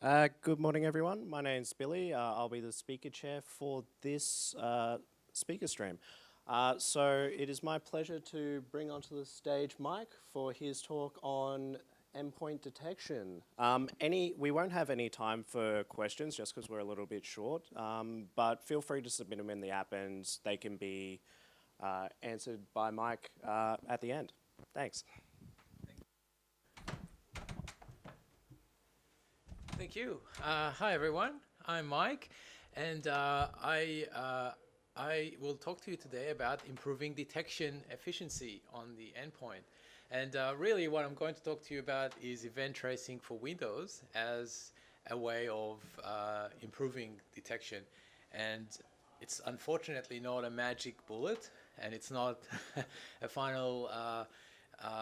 Good morning, everyone. My name's Billy. I'll be the speaker chair for this speaker stream. So it is my pleasure to bring onto the stage Mike for his talk on endpoint detection. We won't have any time for questions just because we're a little bit short, but feel free to submit them in the app and they can be answered by Mike at the end. Thanks. Thank you. Hi, everyone. I'm Mike, and I will talk to you today about improving detection efficiency on the endpoint. And really what I'm going to talk to you about is event tracing for Windows as a way of improving detection. And it's unfortunately not a magic bullet, and it's not a final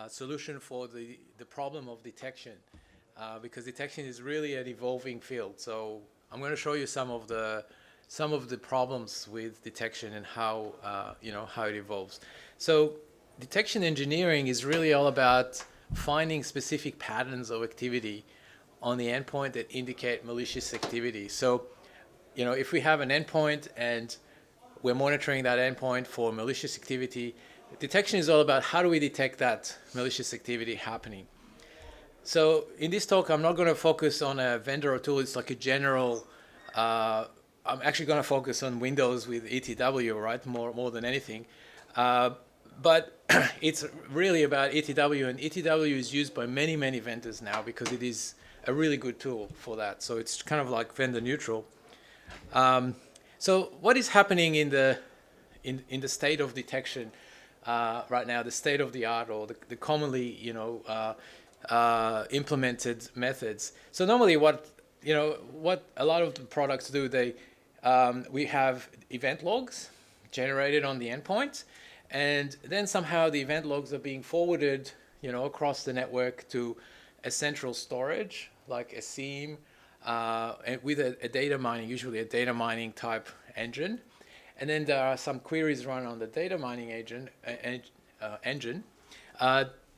solution for the problem of detection. Because detection is really an evolving field. So I'm going to show you some of the problems with detection and how how it evolves. So detection engineering is really all about finding specific patterns of activity on the endpoint that indicate malicious activity. So if we have an endpoint and we're monitoring that endpoint for malicious activity, detection is all about how do we detect that malicious activity happening. So in this talk, I'm not going to focus on a vendor or tool. It's like a general, I'm actually going to focus on Windows with ETW, right, more than anything. But it's really about ETW, and ETW is used by many, many vendors now because it is a really good tool for that. So it's kind of like vendor neutral. So what is happening in the state of detection right now, the state of the art, or the commonly, implemented methods. So normally what a lot of the products do, we have event logs generated on the endpoint, and then somehow the event logs are being forwarded across the network to a central storage like a SIEM and with a data mining, usually a data mining type engine. And then there are some queries run on the data mining engine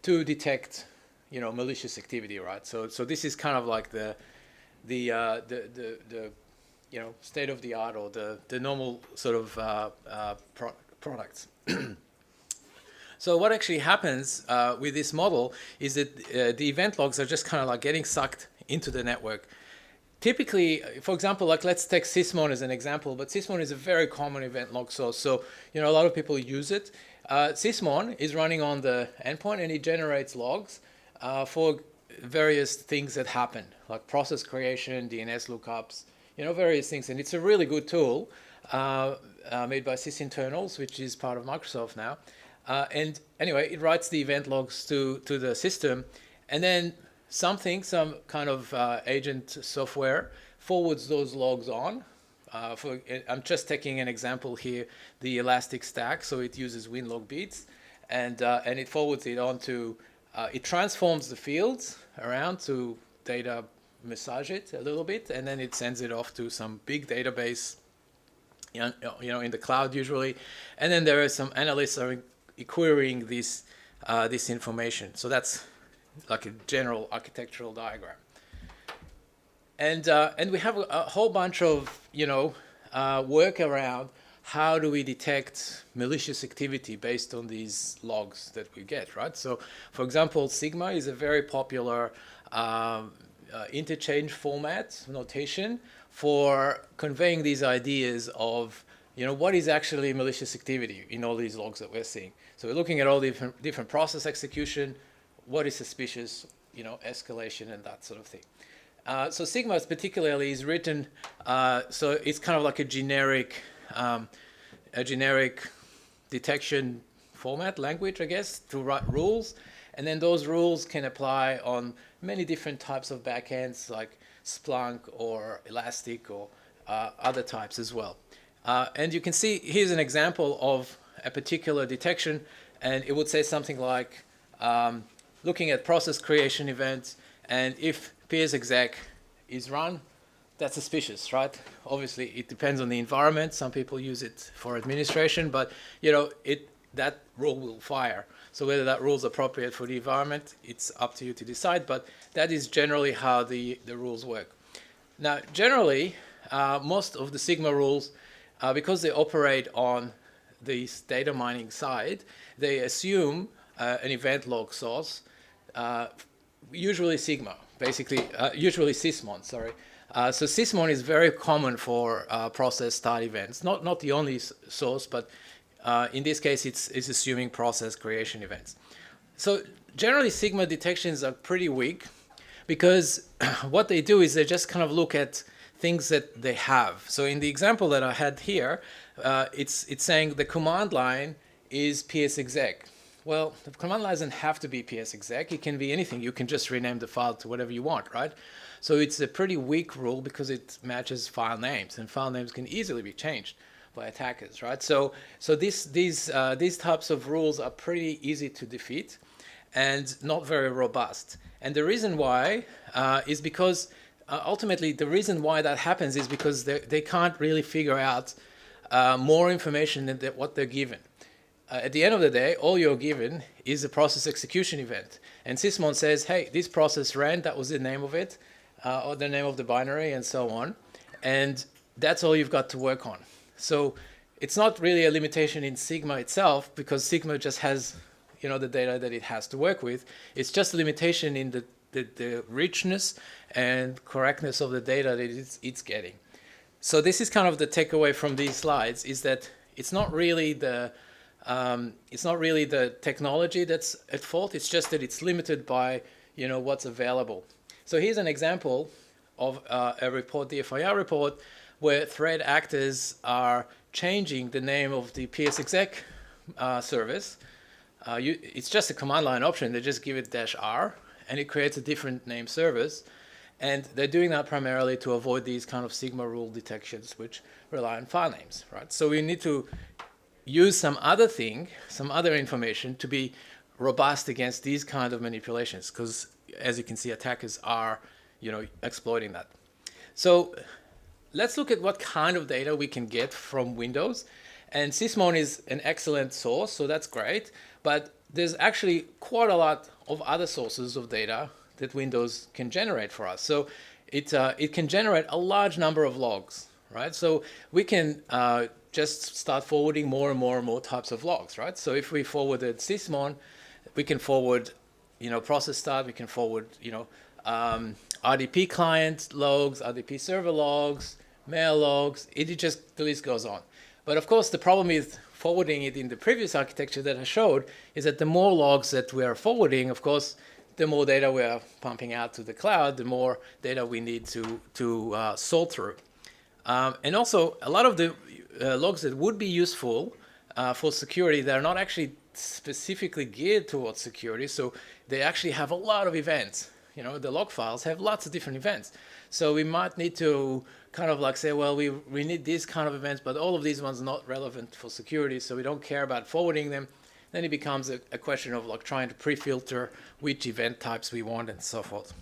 to detect malicious activity, right? So this is kind of like the state of the art, or the normal sort of products. So what actually happens with this model is that the event logs are just kind of like getting sucked into the network. Typically, for example, like let's take Sysmon as an example, but Sysmon is a very common event log source. So a lot of people use it. Sysmon is running on the endpoint, and it generates logs for various things that happen, like process creation, DNS lookups, various things. And it's a really good tool made by sysinternals, which is part of Microsoft now. And anyway, it writes the event logs to the system, and then some kind of agent software forwards those logs on. I'm just taking an example here, the Elastic Stack. So it uses WinLog beats, and it forwards it on to it transforms the fields around to data massage it a little bit, and then it sends it off to some big database, in the cloud usually. And then there are some analysts are querying this information. So that's like a general architectural diagram. And we have a whole bunch of work around how do we detect malicious activity based on these logs that we get, right? So, for example, Sigma is a very popular interchange format notation for conveying these ideas of, what is actually malicious activity in all these logs that we're seeing. So we're looking at all different process execution, what is suspicious, escalation and that sort of thing. So Sigma particularly is written, so it's kind of like a generic detection format language, I guess, to write rules. And then those rules can apply on many different types of backends like Splunk or Elastic or other types as well. And you can see, here's an example of a particular detection, and it would say something like, looking at process creation events, and if PsExec is run, that's suspicious, right? Obviously, it depends on the environment. Some people use it for administration, but that rule will fire. So whether that rule is appropriate for the environment, it's up to you to decide. But that is generally how the rules work. Now, generally, most of the Sigma rules, because they operate on this data mining side, they assume an event log source, usually Sigma, basically, usually Sysmon, sorry. So Sysmon is very common for process start events. Not the only source, but in this case, it's assuming process creation events. So generally, Sigma detections are pretty weak because what they do is they just kind of look at things that they have. So in the example that I had here, it's saying the command line is psexec. Well, the command line doesn't have to be psexec. It can be anything. You can just rename the file to whatever you want, right? So it's a pretty weak rule because it matches file names, and file names can easily be changed by attackers, right? So these types of rules are pretty easy to defeat and not very robust. And the reason why is because ultimately the reason why that happens is because they can't really figure out more information than what they're given. At the end of the day, all you're given is a process execution event. And Sysmon says, hey, this process ran, that was the name of it, or the name of the binary, and so on. And that's all you've got to work on. So it's not really a limitation in Sigma itself, because Sigma just has, you know, the data that it has to work with. It's just a limitation in the richness and correctness of the data that it's getting. So this is kind of the takeaway from these slides, is that it's not really the technology that's at fault. It's just that it's limited by, you know, what's available. So here's an example of a report, the FIR report, where threat actors are changing the name of the psexec service. It's just a command line option. They just give it -r, and it creates a different name service. And they're doing that primarily to avoid these kind of Sigma rule detections, which rely on file names, right? So we need to use some other information to be robust against these kind of manipulations, because as you can see, attackers are, you know, exploiting that. So let's look at what kind of data we can get from Windows. And Sysmon is an excellent source, so that's great. But there's actually quite a lot of other sources of data that Windows can generate for us. So it can generate a large number of logs, right? So we can just start forwarding more and more types of logs, right? So if we forwarded Sysmon, we can forward, you know, process start, we can forward, you know, RDP client logs, RDP server logs, mail logs, the list goes on. But of course, the problem with forwarding it in the previous architecture that I showed is that the more logs that we are forwarding, of course, the more data we are pumping out to the cloud, the more data we need to sort through. And also, a lot of the logs that would be useful for security, they're not actually specifically geared towards security, so they actually have a lot of events. You know, the log files have lots of different events. So we might need to kind of like say, well, we need these kind of events, but all of these ones are not relevant for security, so we don't care about forwarding them. Then it becomes a question of like trying to pre-filter which event types we want and so forth.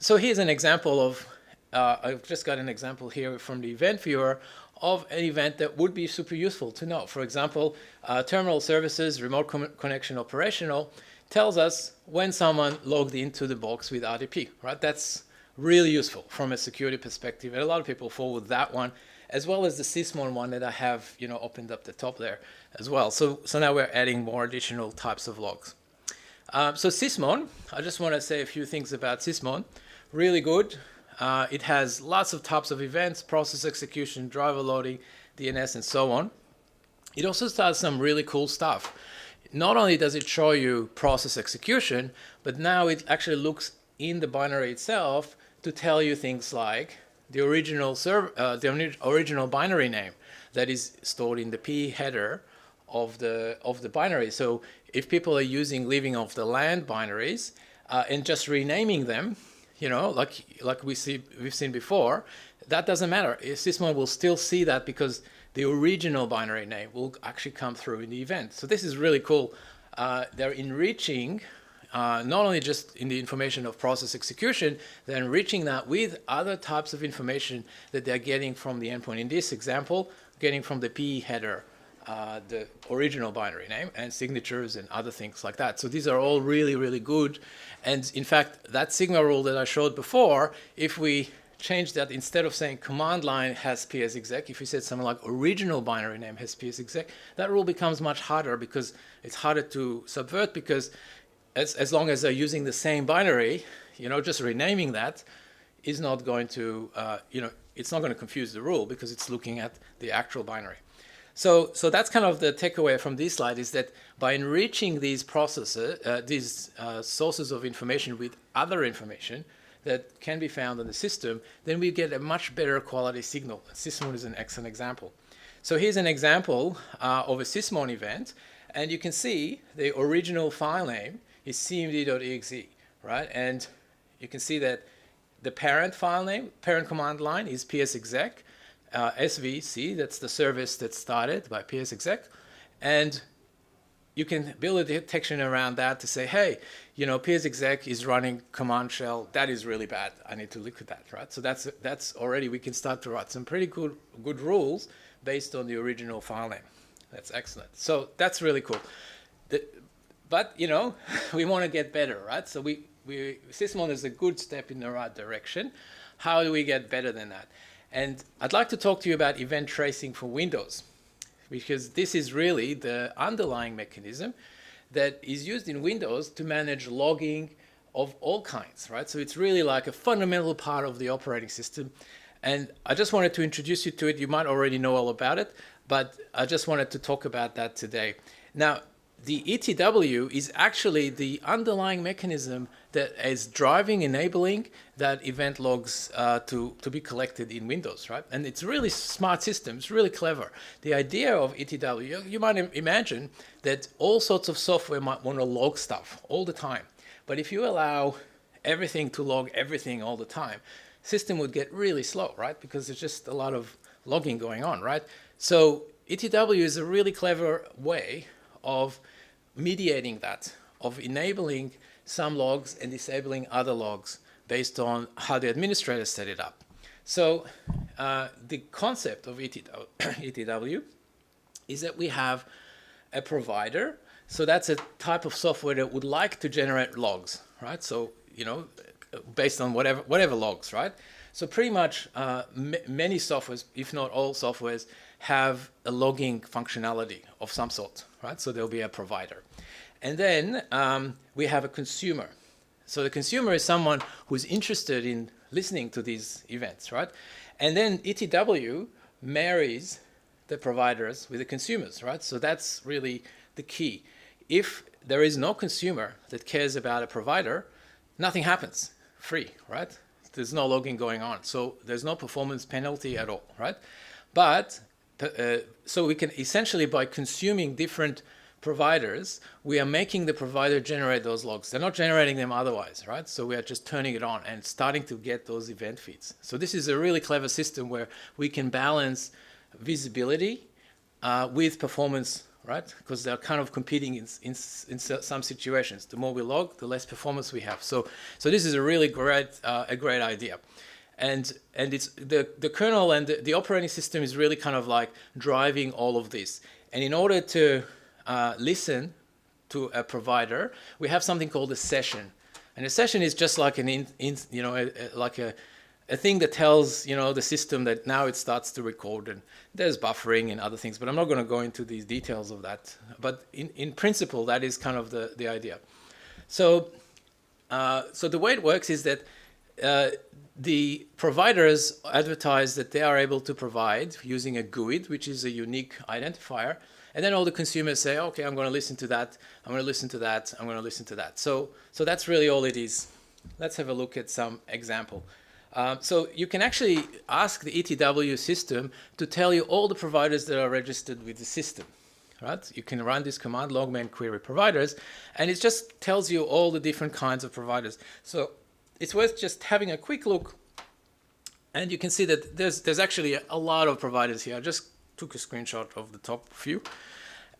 So here's an example of, I've just got an example here from the event viewer of an event that would be super useful to know. For example, terminal services, remote connection operational, tells us when someone logged into the box with RDP, right? That's really useful from a security perspective. And a lot of people forward that one, as well as the Sysmon one that I have, you know, opened up the top there as well. So now we're adding more additional types of logs. So Sysmon, I just want to say a few things about Sysmon. Really good. It has lots of types of events, process execution, driver loading, DNS, and so on. It also does some really cool stuff. Not only does it show you process execution, but now it actually looks in the binary itself to tell you things like the original binary name that is stored in the P header of the binary. So if people are leaving off the land binaries and just renaming them, you know, like we've seen before, that doesn't matter. Sysmon will still see that because the original binary name will actually come through in the event. So this is really cool. They're enriching not only just in the information of process execution, they're enriching that with other types of information that they're getting from the endpoint. In this example, getting from the P header the original binary name and signatures and other things like that. So these are all really, really good. And in fact, that sigma rule that I showed before, if we change that, instead of saying command line has psexec, if we said something like original binary name has psexec, that rule becomes much harder because it's harder to subvert, because as long as they're using the same binary, just renaming that is not going to, it's not going to confuse the rule because it's looking at the actual binary. So that's kind of the takeaway from this slide, is that by enriching these processes, these sources of information with other information that can be found in the system, then we get a much better quality signal. Sysmon is an excellent example. So here's an example of a Sysmon event, and you can see the original file name is cmd.exe, right? And you can see that the parent file name, parent command line is psexec, svc, that's the service that started by psexec, and you can build a detection around that to say, hey, psexec is running command shell, that is really bad, I need to look at that, right? So that's already, we can start to write some pretty good rules based on the original file name. That's excellent. So that's really cool. But we want to get better, right? So Sysmon is a good step in the right direction. How do we get better than that? And I'd like to talk to you about event tracing for Windows, because this is really the underlying mechanism that is used in Windows to manage logging of all kinds, right? So it's really like a fundamental part of the operating system. And I just wanted to introduce you to it. You might already know all about it, but I just wanted to talk about that today. Now, the ETW is actually the underlying mechanism that is driving, enabling that event logs to be collected in Windows, right? And it's a really smart system. It's really clever. The idea of ETW, you might imagine that all sorts of software might want to log stuff all the time. But if you allow everything to log everything all the time, system would get really slow, right? Because there's just a lot of logging going on, right? So ETW is a really clever way of mediating that, of enabling some logs and disabling other logs based on how the administrator set it up. So the concept of ETW is that we have a provider. So that's a type of software that would like to generate logs, right? So, based on whatever logs, right? So pretty much many softwares, if not all softwares, have a logging functionality of some sort, right? So there'll be a provider. And then we have a consumer. So the consumer is someone who's interested in listening to these events, right? And then ETW marries the providers with the consumers, right? So that's really the key. If there is no consumer that cares about a provider, nothing happens, free, right? There's no logging going on. So there's no performance penalty at all, right? But so we can essentially, by consuming different providers, we are making the provider generate those logs. They're not generating them otherwise, right? So we are just turning it on and starting to get those event feeds. So this is a really clever system where we can balance visibility with performance, right? Because they're kind of competing in some situations. The more we log, the less performance we have. So this is a really great idea. And it's the kernel and the operating system is really kind of like driving all of this. And in order to listen to a provider, we have something called a session. And a session is just like a thing that tells the system that now it starts to record, and there's buffering and other things, but I'm not going to go into these details of that. But in principle, that is kind of the idea. So the way it works is that the providers advertise that they are able to provide using a GUID, which is a unique identifier. And then all the consumers say, okay, I'm going to listen to that, I'm going to listen to that, I'm going to listen to that. So that's really all it is. Let's have a look at some example. So you can actually ask the ETW system to tell you all the providers that are registered with the system, right? You can run this command, logman query providers, and it just tells you all the different kinds of providers. So it's worth just having a quick look, and you can see that there's actually a lot of providers here. I just took a screenshot of the top few,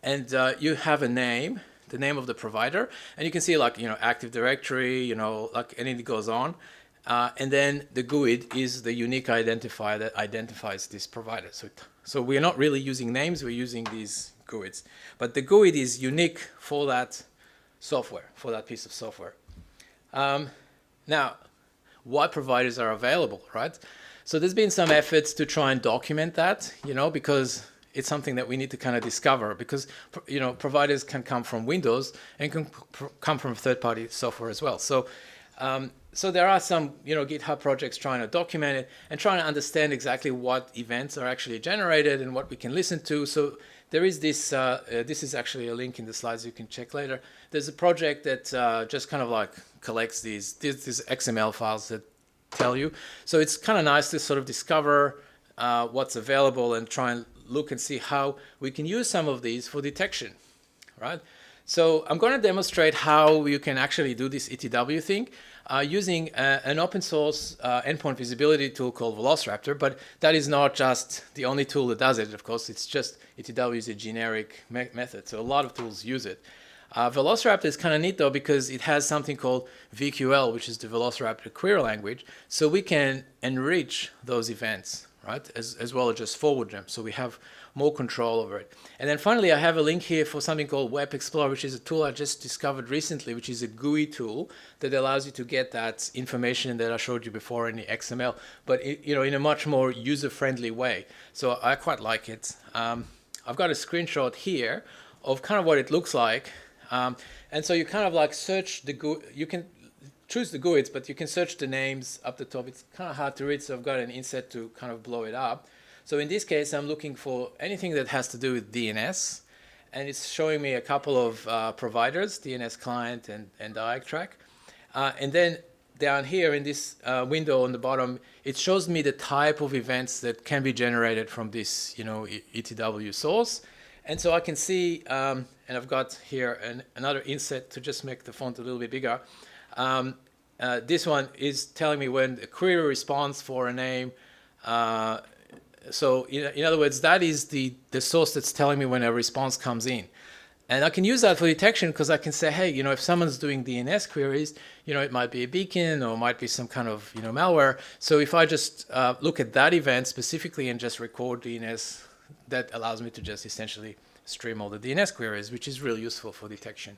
and you have a name, the name of the provider, and you can see like, Active Directory, like, and it goes on. And then the GUID is the unique identifier that identifies this provider. So we are not really using names, we're using these GUIDs. But the GUID is unique for that software, for that piece of software. Now, what providers are available, right? So there's been some efforts to try and document that, because it's something that we need to kind of discover, because, providers can come from Windows and can come from third-party software as well. So, so there are some, GitHub projects trying to document it and trying to understand exactly what events are actually generated and what we can listen to. So there is this, this is actually a link in the slides you can check later. There's a project that just kind of like collects these XML files that tell you. So it's kind of nice to sort of discover what's available and try and look and see how we can use some of these for detection, right? So I'm going to demonstrate how you can actually do this ETW thing using an open source endpoint visibility tool called Velociraptor, but that is not just the only tool that does it, of course. It's just ETW is a generic method, so a lot of tools use it. Velociraptor is kind of neat though, because it has something called VQL, which is the Velociraptor query language, so we can enrich those events, right, as well as just forward them, so we have more control over it. And then finally, I have a link here for something called Web Explorer, which is a tool I just discovered recently, which is a GUI tool that allows you to get that information that I showed you before in the XML, but in a much more user-friendly way. So I quite like it. I've got a screenshot here of kind of what it looks like. And so you kind of like search the GUI, you can choose the GUIDs, but you can search the names up the top. It's kind of hard to read, so I've got an inset to kind of blow it up. So in this case, I'm looking for anything that has to do with DNS, and it's showing me a couple of providers, DNS client and DiagTrack. And then down here in this window on the bottom, it shows me the type of events that can be generated from this, ETW source. And so I can see, and I've got here another inset to just make the font a little bit bigger. This one is telling me when a query responds for a name. So in other words, that is the source that's telling me when a response comes in. And I can use that for detection because I can say, hey, if someone's doing DNS queries, it might be a beacon or it might be some kind of, malware. So if I just look at that event specifically and just record DNS, that allows me to just essentially stream all the DNS queries, which is really useful for detection.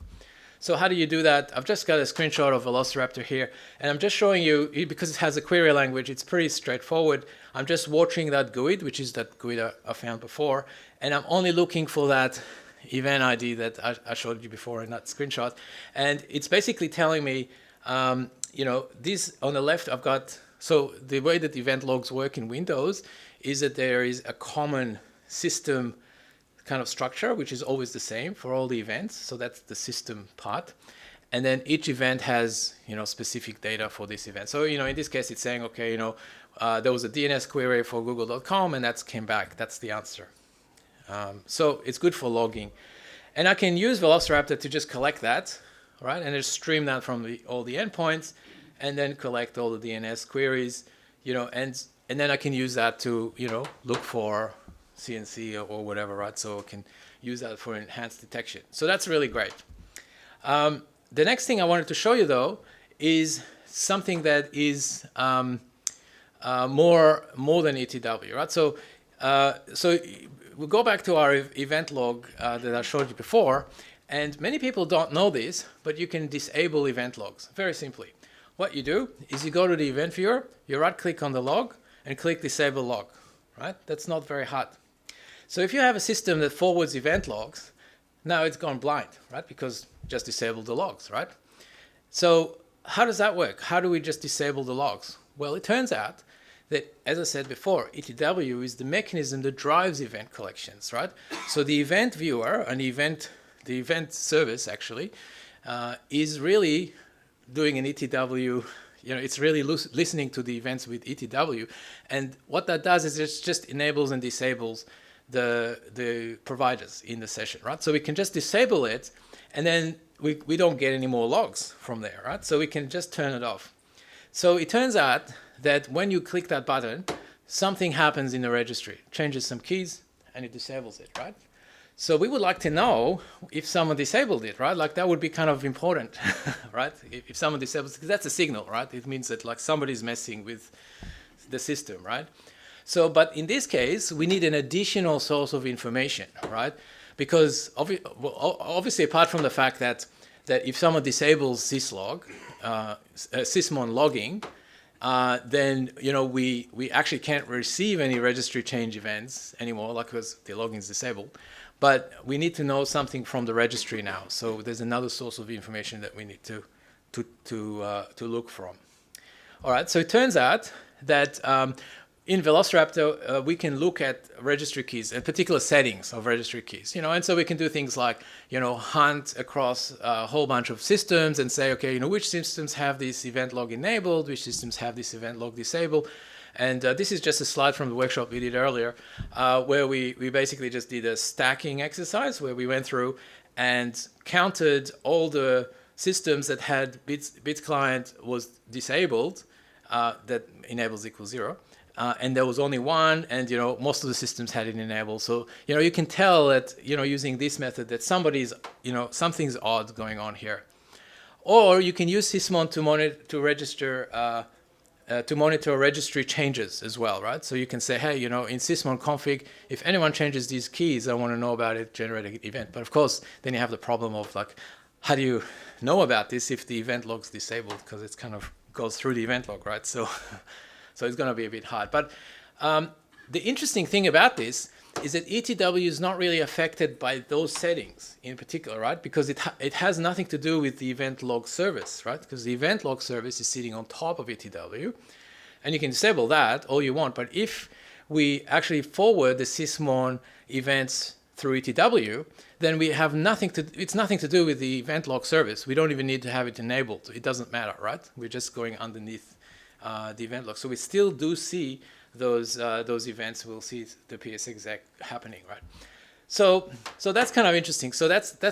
So how do you do that? I've just got a screenshot of Velociraptor here, and I'm just showing you, because it has a query language, it's pretty straightforward. I'm just watching that GUID, which is that GUID I found before, and I'm only looking for that event ID that I showed you before in that screenshot. And it's basically telling me, this on the left, I've got, so the way that event logs work in Windows is that there is a common system kind of structure, which is always the same for all the events. So that's the system part. And then each event has, specific data for this event. So, in this case, it's saying, okay, there was a DNS query for google.com and that came back. That's the answer. So it's good for logging. And I can use Velociraptor to just collect that, right? And just stream that from all the endpoints and then collect all the DNS queries, and then I can use that to, look for CNC or whatever, right? So I can use that for enhanced detection. So that's really great. The next thing I wanted to show you, though, is something that is more than ETW, right? So, we'll go back to our event log that I showed you before, and many people don't know this, but you can disable event logs very simply. What you do is you go to the event viewer, you right-click on the log, and click Disable Log, right? That's not very hard. So if you have a system that forwards event logs, now it's gone blind, right? Because just disable the logs, right? So how does that work? How do we just disable the logs? Well, it turns out that, as I said before, ETW is the mechanism that drives event collections, right? So the event viewer and the event service actually is really doing an ETW, it's really listening to the events with ETW. And what that does is it just enables and disables the providers in the session, right? So we can just disable it, and then we don't get any more logs from there, right? So we can just turn it off. So it turns out that when you click that button, something happens in the registry, changes some keys, and it disables it, right? So we would like to know if someone disabled it, right? Like that would be kind of important, right? If someone disables, because that's a signal, right? It means that like somebody's messing with the system, right? So, but in this case, we need an additional source of information, right? because obviously apart from the fact that if someone disables syslog, sysmon logging, then we actually can't receive any registry change events anymore, like because the logging is disabled. But we need to know something from the registry now. So there's another source of information that we need to look from. All right. So it turns out that in Velociraptor we can look at registry keys and particular settings of registry keys. And so we can do things like hunt across a whole bunch of systems and say, okay, which systems have this event log enabled, which systems have this event log disabled. And this is just a slide from the workshop we did earlier, where we basically just did a stacking exercise where we went through and counted all the systems that had bits client was disabled, that enables equals 0. And there was only one, and most of the systems had it enabled. So you can tell that using this method that somebody's something's odd going on here. Or you can use sysmon to monitor registry changes as well, right? So you can say, hey, in sysmon config, if anyone changes these keys, I want to know about it, generate an event. But of course, then you have the problem of like, how do you know about this if the event log's disabled? Because it's kind of goes through the event log, right? So it's going to be a bit hard. But the interesting thing about this is that ETW is not really affected by those settings in particular, right? Because it has nothing to do with the event log service, right? Because the event log service is sitting on top of ETW, and you can disable that all you want. But if we actually forward the sysmon events through ETW, then we have it's nothing to do with the event log service. We don't even need to have it enabled. It doesn't matter, right? We're just going underneath the event log. So we still do see those events. We'll see the PS exec happening, right? So that's kind of interesting. So that's a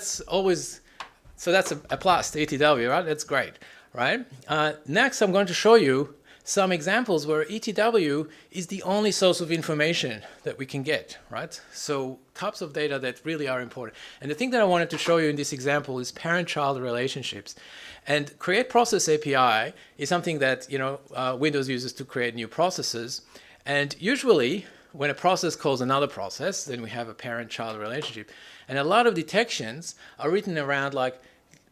plus to ETW, right? That's great, right? Next, I'm going to show you some examples where ETW is the only source of information that we can get, right? So types of data that really are important. And the thing that I wanted to show you in this example is parent-child relationships. And create process API is something that Windows uses to create new processes. And usually, when a process calls another process, then we have a parent-child relationship. And a lot of detections are written around like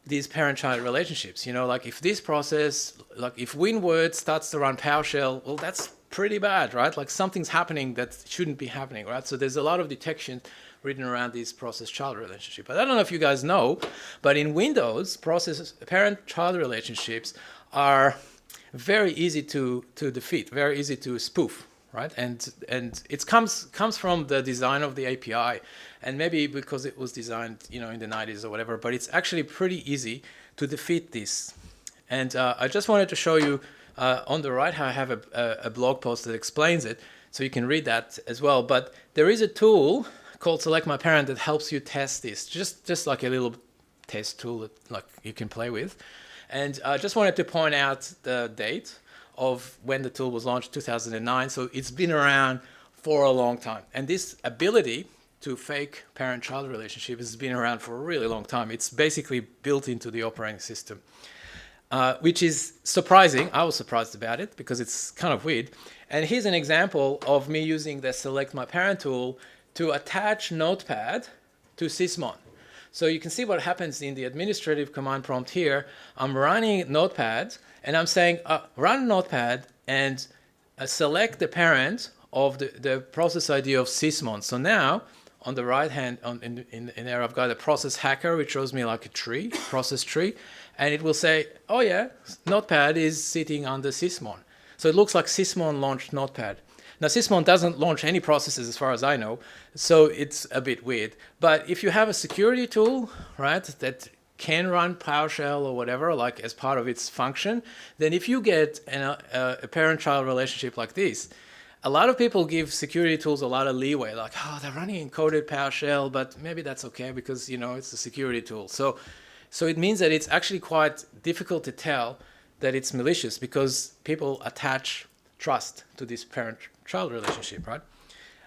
these parent-child relationships. Like if this process, like if WinWord starts to run PowerShell, well, that's pretty bad, right? Like something's happening that shouldn't be happening, right? So there's a lot of detection written around these process-child relationship. But I don't know if you guys know, but in Windows, parent-child relationships are very easy to defeat, very easy to spoof. Right, and it comes from the design of the API, and maybe because it was designed in the 90s or whatever, but it's actually pretty easy to defeat this. And I just wanted to show you on the right how I have a blog post that explains it, so you can read that as well. But there is a tool called Select My Parent that helps you test this, just like a little test tool that like you can play with. And I just wanted to point out the date of when the tool was launched, 2009. So it's been around for a long time. And this ability to fake parent-child relationship has been around for a really long time. It's basically built into the operating system, which is surprising. I was surprised about it because it's kind of weird. And here's an example of me using the Select My Parent tool to attach Notepad to sysmon. So you can see what happens in the administrative command prompt here. I'm running Notepad, and I'm saying run Notepad and select the parent of the process ID of sysmon. So now on the right hand in there I've got a process hacker which shows me like a tree, process tree, and it will say, oh yeah, Notepad is sitting under sysmon. So it looks like sysmon launched Notepad. Now sysmon doesn't launch any processes as far as I know, so it's a bit weird. But if you have a security tool, right, that can run PowerShell or whatever, like as part of its function, then if you get a parent-child relationship like this, a lot of people give security tools a lot of leeway, like, oh, they're running encoded PowerShell, but maybe that's okay because, it's a security tool. So it means that it's actually quite difficult to tell that it's malicious because people attach trust to this parent-child relationship, right?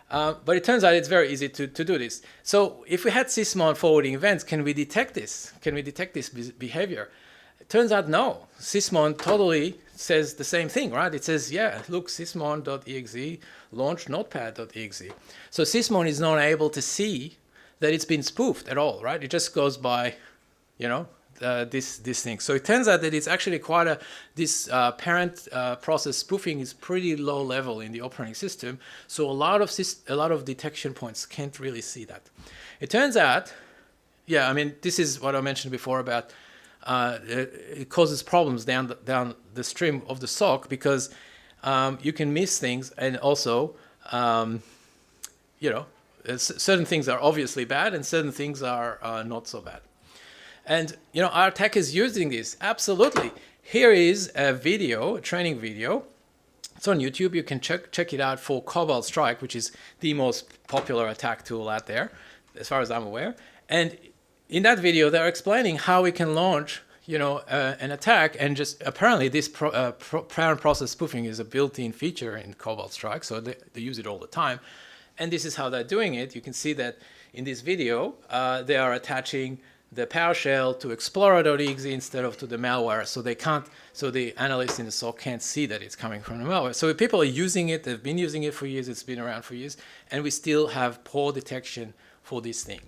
But it turns out it's very easy to do this. So if we had sysmon forwarding events, can we detect this? Can we detect this behavior? It turns out no. Sysmon totally says the same thing, right? It says, yeah, look, sysmon.exe launch notepad.exe. So sysmon is not able to see that it's been spoofed at all, right? It just goes by, this thing. So it turns out that it's actually quite this parent process spoofing is pretty low level in the operating system. So a lot of detection points can't really see that. It turns out, yeah, I mean, this is what I mentioned before about it causes problems down the stream of the SOC because you can miss things, and also, certain things are obviously bad and certain things are not so bad. And, our attackers using this, absolutely. Here is a video, a training video. It's on YouTube. You can check it out for Cobalt Strike, which is the most popular attack tool out there, as far as I'm aware. And in that video, they're explaining how we can launch, an attack, and just apparently this parent process spoofing is a built-in feature in Cobalt Strike, so they use it all the time. And this is how they're doing it. You can see that in this video, they are attaching the PowerShell to Explorer.exe instead of to the malware, so the analysts in the SOC can't see that it's coming from the malware. So people are using it, they've been using it for years, it's been around for years, and we still have poor detection for this thing.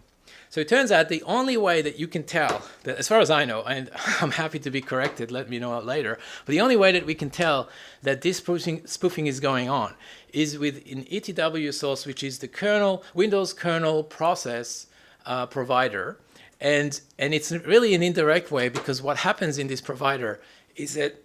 So it turns out the only way that you can tell, that as far as I know, and I'm happy to be corrected, let me know later, but the only way that we can tell that this spoofing is going on is with an ETW source, which is the Windows kernel process provider. And it's really an indirect way, because what happens in this provider is that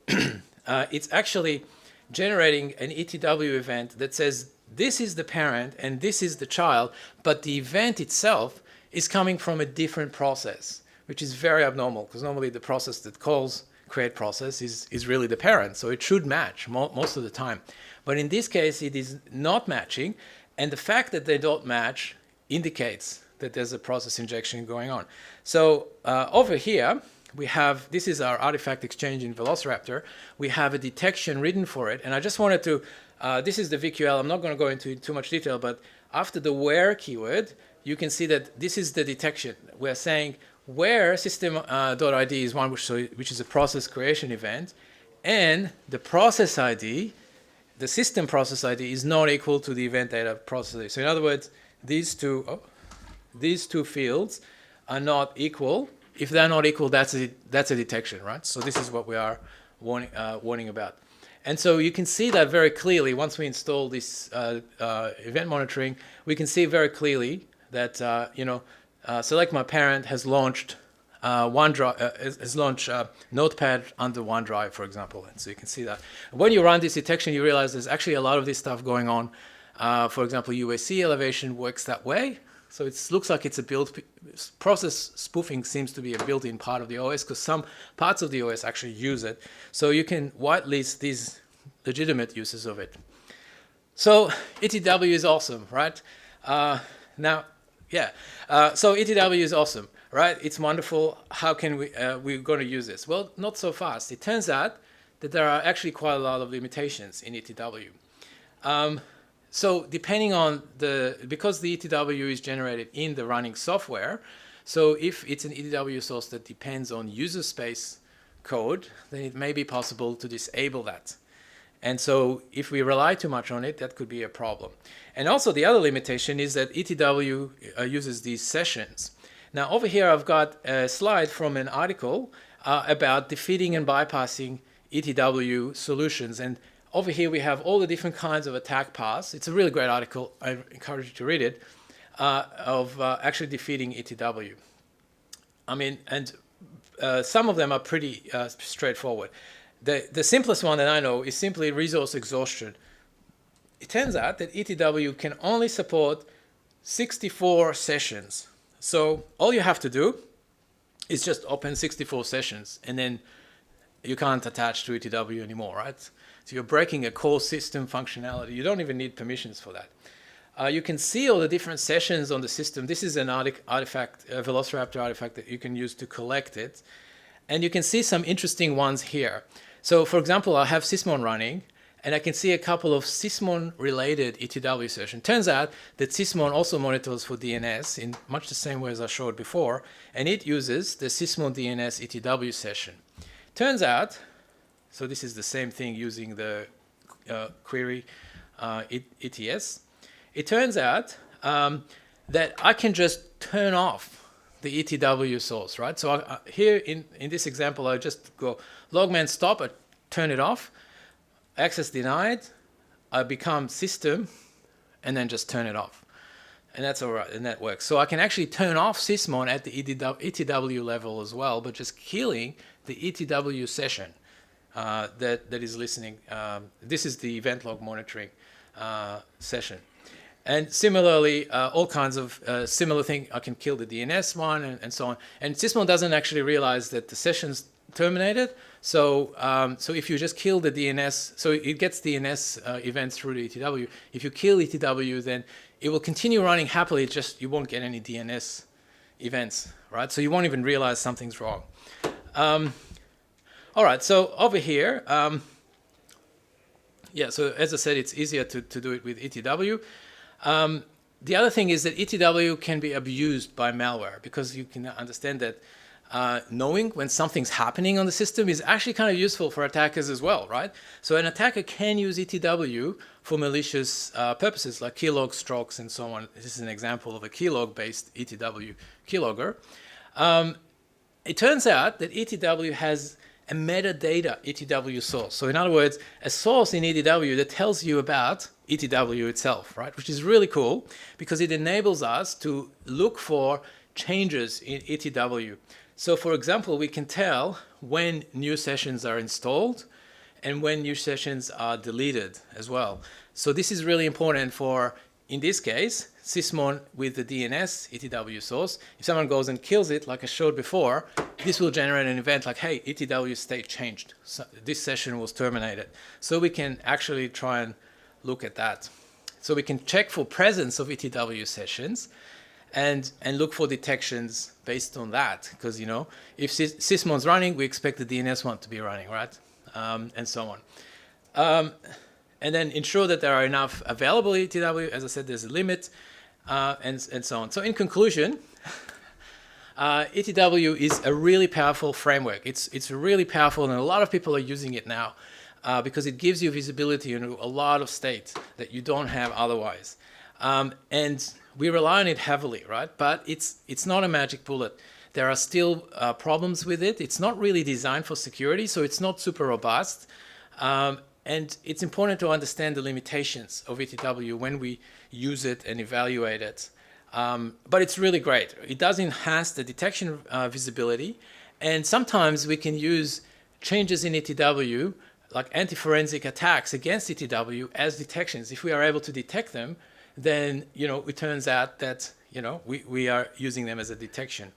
it's actually generating an ETW event that says this is the parent and this is the child, but the event itself is coming from a different process, which is very abnormal, because normally the process that calls create process is really the parent, so it should match most of the time. But in this case, it is not matching, and the fact that they don't match indicates that there's a process injection going on. So over here, we have, this is our artifact exchange in Velociraptor. We have a detection written for it, and I just wanted to, this is the VQL, I'm not going to go into too much detail, but after the where keyword, you can see that this is the detection. We're saying where system.id is one which is a process creation event, and the process ID, the system process ID, is not equal to the event data process ID. So in other words, these two fields are not equal. If they're not equal, that's a detection, right? So this is what we are warning about. And so you can see that very clearly once we install this event monitoring. We can see very clearly that Select My Parent has launched Notepad under OneDrive, for example. And so you can see that when you run this detection, you realize there's actually a lot of this stuff going on. For example, UAC elevation works that way. So it looks like it's a process spoofing seems to be a built-in part of the OS, because some parts of the OS actually use it. So you can whitelist these legitimate uses of it. So ETW is awesome, right? So ETW is awesome, right? It's wonderful. How can we're going to use this? Well, not so fast. It turns out that there are actually quite a lot of limitations in ETW. So depending on because the ETW is generated in the running software, so if it's an ETW source that depends on user space code, then it may be possible to disable that. And so if we rely too much on it, that could be a problem. And also the other limitation is that ETW uses these sessions. Now over here I've got a slide from an article about defeating and bypassing ETW solutions. And over here we have all the different kinds of attack paths. It's a really great article. I encourage you to read it, of actually defeating ETW. I mean, and some of them are pretty straightforward. The simplest one that I know is simply resource exhaustion. It turns out that ETW can only support 64 sessions. So all you have to do is just open 64 sessions, and then you can't attach to ETW anymore, right? So you're breaking a core system functionality. You don't even need permissions for that. You can see all the different sessions on the system. This is an artifact, a Velociraptor artifact that you can use to collect it. And you can see some interesting ones here. So for example, I have Sysmon running, and I can see a couple of Sysmon-related ETW sessions. Turns out that Sysmon also monitors for DNS in much the same way as I showed before, and it uses the Sysmon DNS ETW session. Turns out, so this is the same thing using the query ETS. It turns out that I can just turn off the ETW source, right? So here in this example, I just go logman stop, I turn it off, access denied, I become system, and then just turn it off. And that's all right, and that works. So I can actually turn off sysmon at the ETW level as well, but just killing the ETW session that is listening. This is the event log monitoring session. And similarly, all kinds of similar thing. I can kill the DNS one and so on. And sysmon doesn't actually realize that the session's terminated. So so if you just kill the DNS, so it gets DNS events through the ETW. If you kill ETW, then it will continue running happily, just you won't get any DNS events, right? So you won't even realize something's wrong. All right, so over here, yeah, so as I said, it's easier to do it with ETW. The other thing is that ETW can be abused by malware, because you can understand that knowing when something's happening on the system is actually kind of useful for attackers as well, right? So an attacker can use ETW for malicious purposes like keylog strokes and so on. This is an example of a keylog-based ETW keylogger. It turns out that ETW has a metadata ETW source. So in other words, a source in ETW that tells you about ETW itself, right? Which is really cool because it enables us to look for changes in ETW. So for example, we can tell when new sessions are installed and when new sessions are deleted as well. So this is really important for, in this case, sysmon with the DNS ETW source. If someone goes and kills it, like I showed before, this will generate an event like, hey, ETW state changed. So this session was terminated. So we can actually try and look at that. So we can check for presence of ETW sessions and look for detections based on that. Because, you know, if sysmon's running, we expect the DNS one to be running, right? And so on. And then ensure that there are enough available ETW. As I said, there's a limit, and so on. So in conclusion, ETW is a really powerful framework. It's really powerful, and a lot of people are using it now because it gives you visibility into a lot of states that you don't have otherwise. And we rely on it heavily, right? But it's not a magic bullet. There are still problems with it. It's not really designed for security, so it's not super robust. And it's important to understand the limitations of ETW when we use it and evaluate it. But it's really great. It does enhance the detection visibility. And sometimes we can use changes in ETW, like anti-forensic attacks against ETW, as detections. If we are able to detect them, then, you know, it turns out that, you know, we are using them as a detection.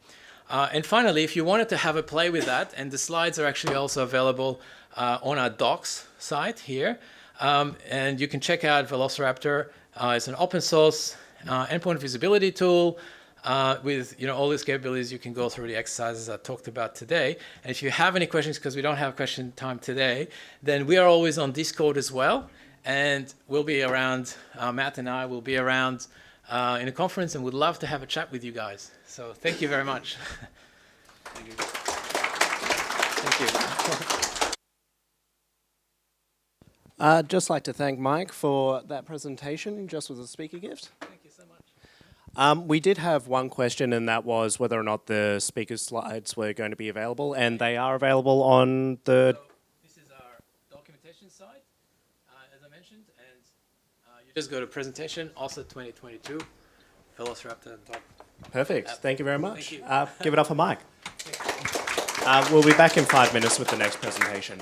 And finally, if you wanted to have a play with that, and the slides are actually also available on our docs site here, and you can check out Velociraptor. It's an open source endpoint visibility tool with, you know, all these capabilities. You can go through the exercises I talked about today. And if you have any questions, because we don't have question time today, then we are always on Discord as well, and we'll be around. Matt and I will be around in a conference, and would love to have a chat with you guys. So thank you very much. Thank you. Thank you. I'd just like to thank Mike for that presentation, just with a speaker gift. Thank you so much. We did have one question, and that was whether or not the speaker slides were going to be available, and they are available on the... So this is our documentation site, as I mentioned, and you just go to presentation, AusCERT2022, Velociraptor. Perfect. Thank you very much. Thank you. Give it up for Mike. We'll be back in 5 minutes with the next presentation.